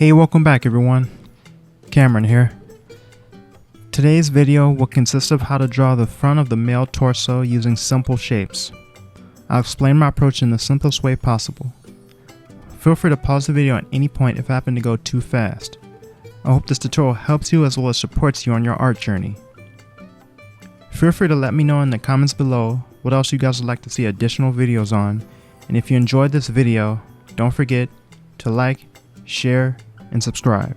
Hey, welcome back everyone. Cameron here. Today's video will consist of how to draw the front of the male torso using simple shapes. I'll explain my approach in the simplest way possible. Feel free to pause the video at any point if I happen to go too fast. I hope this tutorial helps you as well as supports you on your art journey. Feel free to let me know in the comments below what else you guys would like to see additional videos on, and if you enjoyed this video, don't forget to like, share, and subscribe.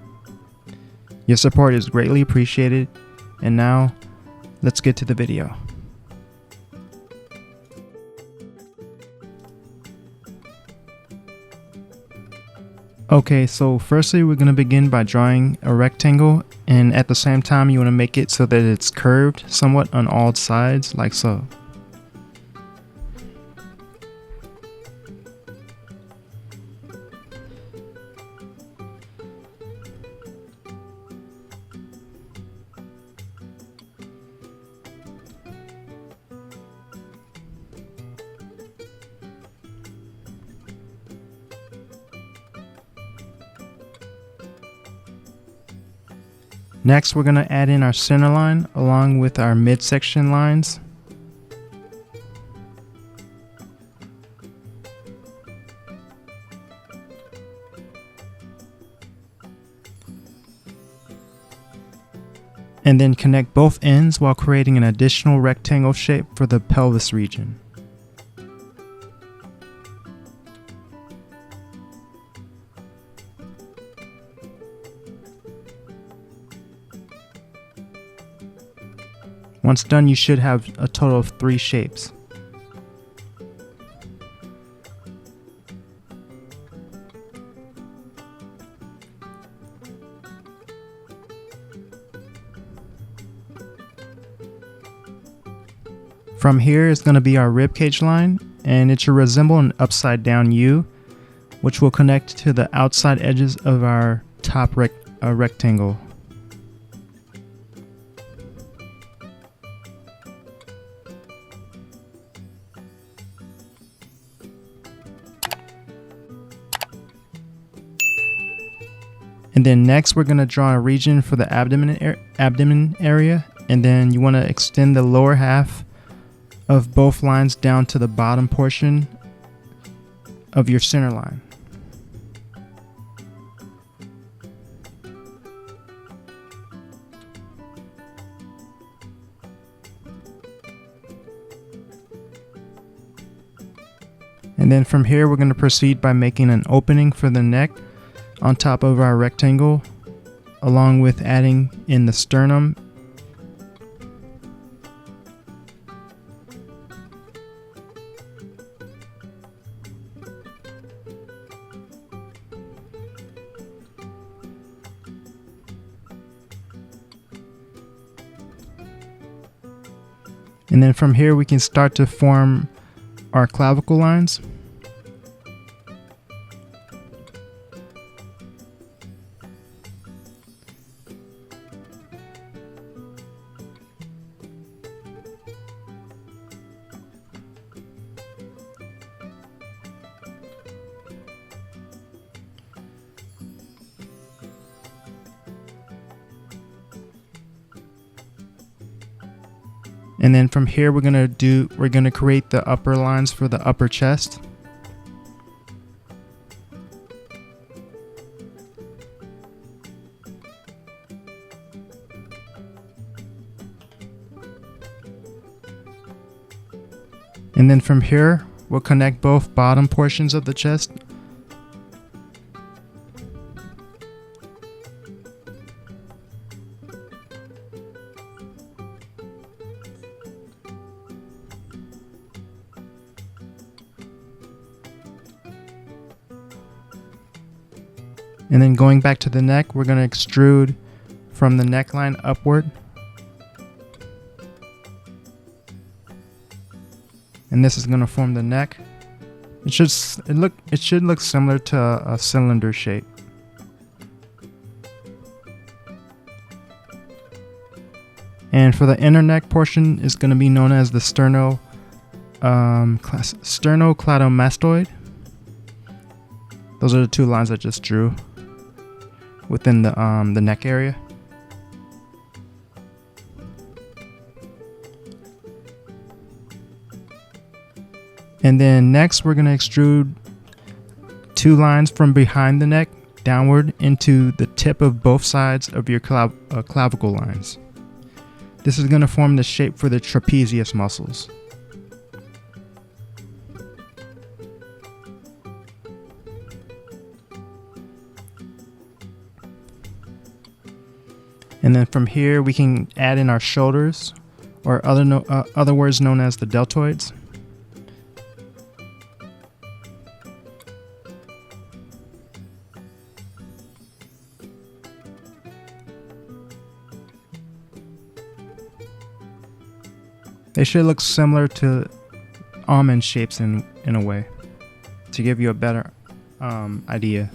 Your support is greatly appreciated, and now let's get to the video. Okay, so firstly we're going to begin by drawing a rectangle, and at the same time you want to make it so that it's curved somewhat on all sides, like so. Next, we're going to add in our center line along with our midsection lines. And then connect both ends while creating an additional rectangle shape for the pelvis region. Once done, you should have a total of 3 shapes. From here is going to be our ribcage line, and it should resemble an upside down U, which will connect to the outside edges of our top rectangle. And then next we're going to draw a region for the abdomen area, and then you want to extend the lower half of both lines down to the bottom portion of your center line. And then from here we're going to proceed by making an opening for the neck on top of our rectangle, along with adding in the sternum. And then from here we can start to form our clavicle lines. And then from here we're gonna create the upper lines for the upper chest. And then from here we'll connect both bottom portions of the chest. And then going back to the neck, we're going to extrude from the neckline upward. And this is going to form the neck. It should look similar to a cylinder shape. And for the inner neck portion is going to be known as the sternocleidomastoid. Those are the two lines I just drew. within the neck area. And then next we're going to extrude 2 lines from behind the neck downward into the tip of both sides of your clavicle lines. This is going to form the shape for the trapezius muscles. And then from here we can add in our shoulders, or other words known as the deltoids. They should look similar to almond shapes in a way, to give you a better idea.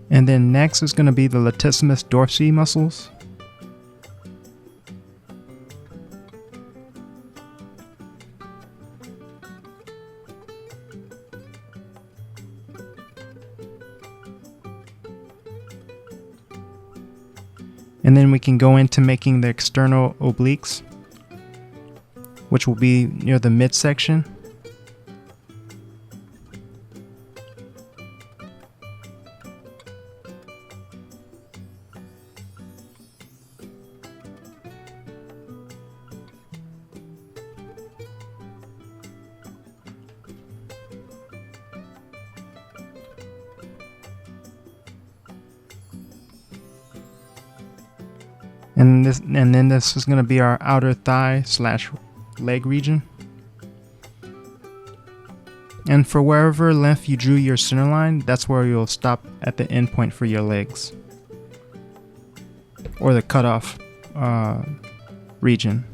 And then next is going to be the latissimus dorsi muscles. And then we can go into making the external obliques, which will be near the midsection. And then this is going to be our outer thigh / leg region. And for wherever length you drew your center line, that's where you'll stop at the end point for your legs, or the cutoff region.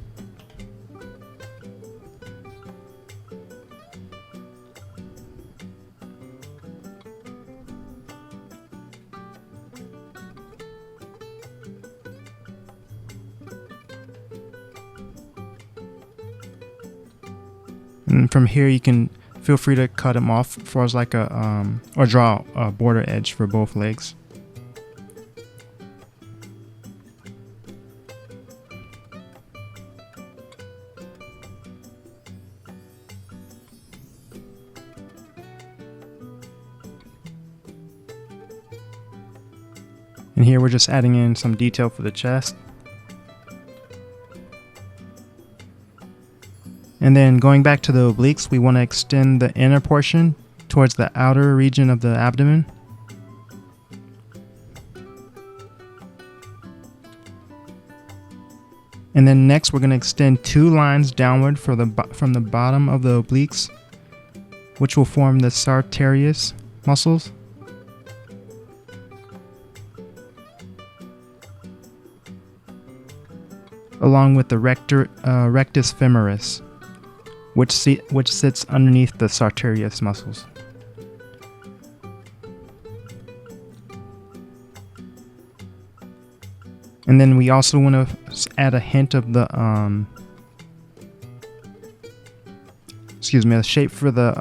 And from here you can feel free to cut them off for as like a or draw a border edge for both legs. And here we're just adding in some detail for the chest. And then going back to the obliques, we want to extend the inner portion towards the outer region of the abdomen. And then next we're going to extend 2 lines downward from the bottom of the obliques, which will form the sartorius muscles. Along with the rectus femoris, which sits underneath the sartorius muscles. And then we also want to add a hint of the the shape for the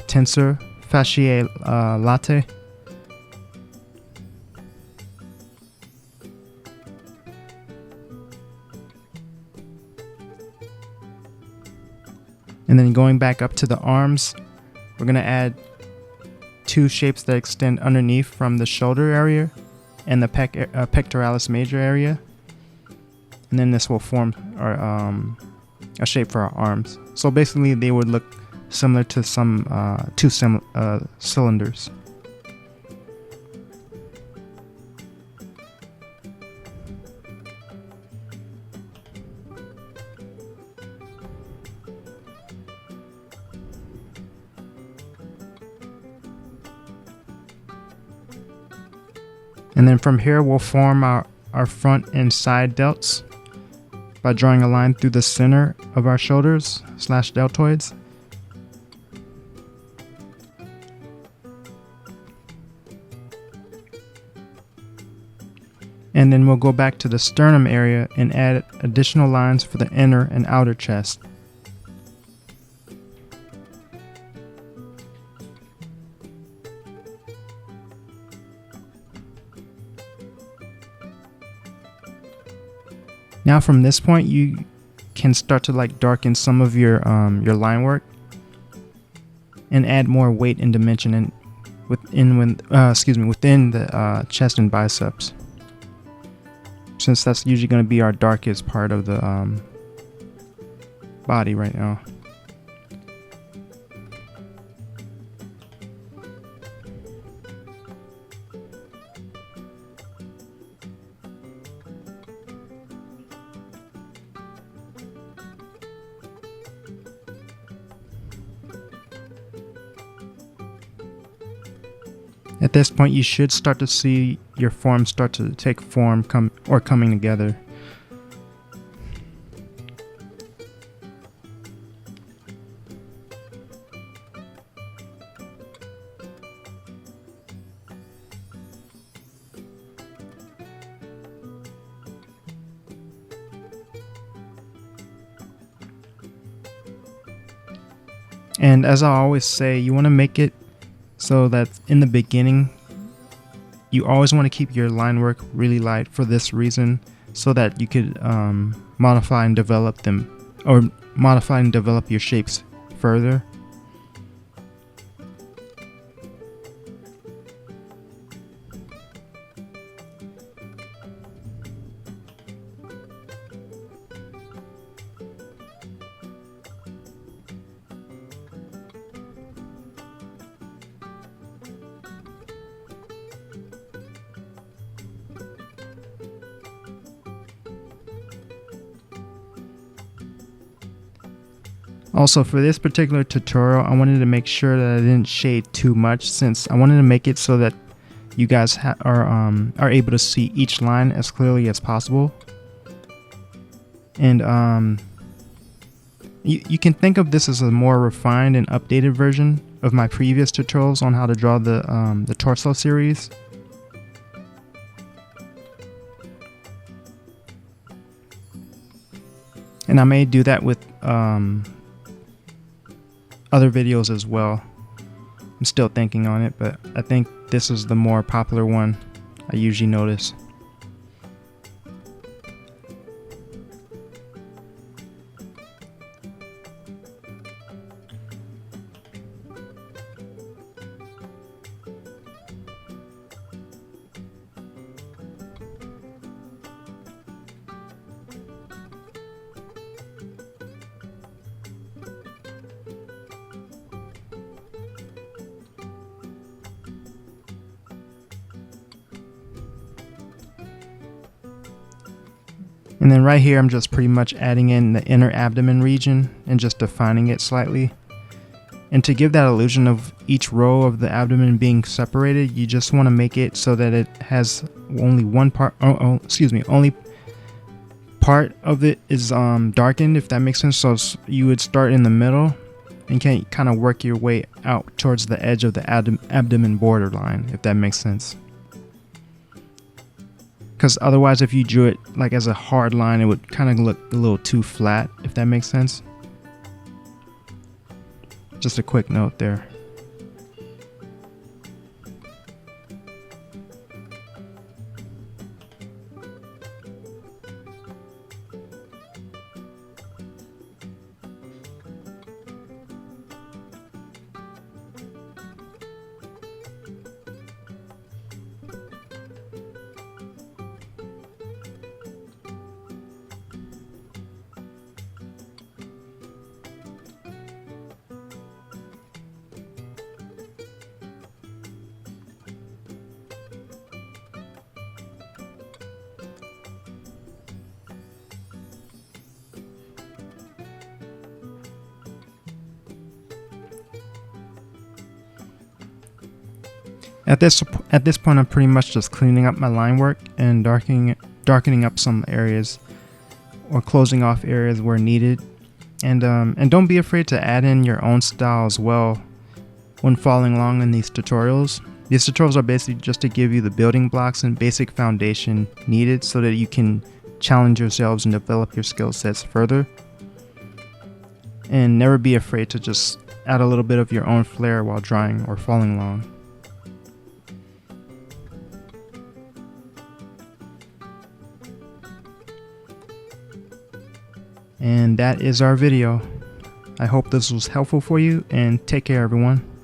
tensor fasciae latae. And then going back up to the arms, we're going to add 2 shapes that extend underneath from the shoulder area and the pectoralis major area. And then this will form a shape for our arms. So basically they would look similar to some 2 cylinders. And then from here we'll form our front and side delts by drawing a line through the center of our shoulders / deltoids. And then we'll go back to the sternum area and add additional lines for the inner and outer chest. Now from this point you can start to like darken some of your line work and add more weight and dimension within the chest and biceps, since that's usually going to be our darkest part of the body right now. At this point you should start to see your form start to take form coming together. And as I always say, you want to make it so that in the beginning, you always want to keep your line work really light for this reason, so that you could modify and develop your shapes further. Also, for this particular tutorial, I wanted to make sure that I didn't shade too much, since I wanted to make it so that you guys are able to see each line as clearly as possible. And you can think of this as a more refined and updated version of my previous tutorials on how to draw the torso series. And I may do that with other videos as well. I'm still thinking on it, but I think this is the more popular one I usually notice. And then right here I'm just pretty much adding in the inner abdomen region and just defining it slightly. And to give that illusion of each row of the abdomen being separated, you just want to make it so that it has only one part, only part of it is darkened, if that makes sense. So you would start in the middle and can kind of work your way out towards the edge of the abdomen borderline, if that makes sense. Because otherwise, if you drew it like as a hard line, it would kind of look a little too flat, if that makes sense. Just a quick note there. At this point, I'm pretty much just cleaning up my line work and darkening up some areas, or closing off areas where needed. And don't be afraid to add in your own style as well when following along in these tutorials. These tutorials are basically just to give you the building blocks and basic foundation needed so that you can challenge yourselves and develop your skill sets further. And never be afraid to just add a little bit of your own flair while drawing or following along. And that is our video. I hope this was helpful for you, and take care everyone.